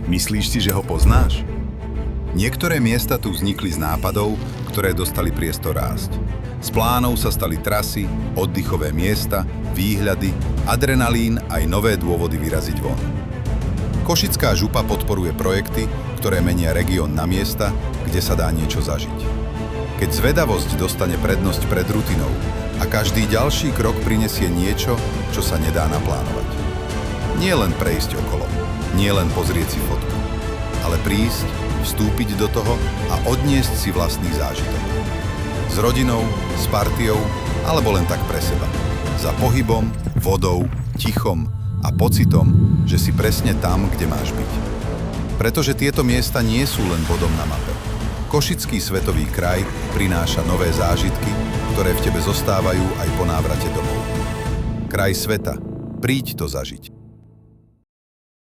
Myslíš si, že ho poznáš? Niektoré miesta tu vznikli z nápadov, ktoré dostali priestor rásť. Z plánov sa stali trasy, oddychové miesta, výhľady, adrenalín aj nové dôvody vyraziť von. Košická župa podporuje projekty, ktoré menia región na miesta, kde sa dá niečo zažiť. Keď zvedavosť dostane prednosť pred rutinou a každý ďalší krok prinesie niečo, čo sa nedá naplánovať. Nie len prejsť okolo, nie len pozrieť si fotku, ale prísť, vstúpiť do toho a odniesť si vlastný zážitok. S rodinou, s partiou, alebo len tak pre seba. Za pohybom, vodou, tichom a pocitom, že si presne tam, kde máš byť. Pretože tieto miesta nie sú len bodom na mape. Košický svetový kraj prináša nové zážitky, ktoré v tebe zostávajú aj po návrate domov. Kraj sveta. Príď to zažiť.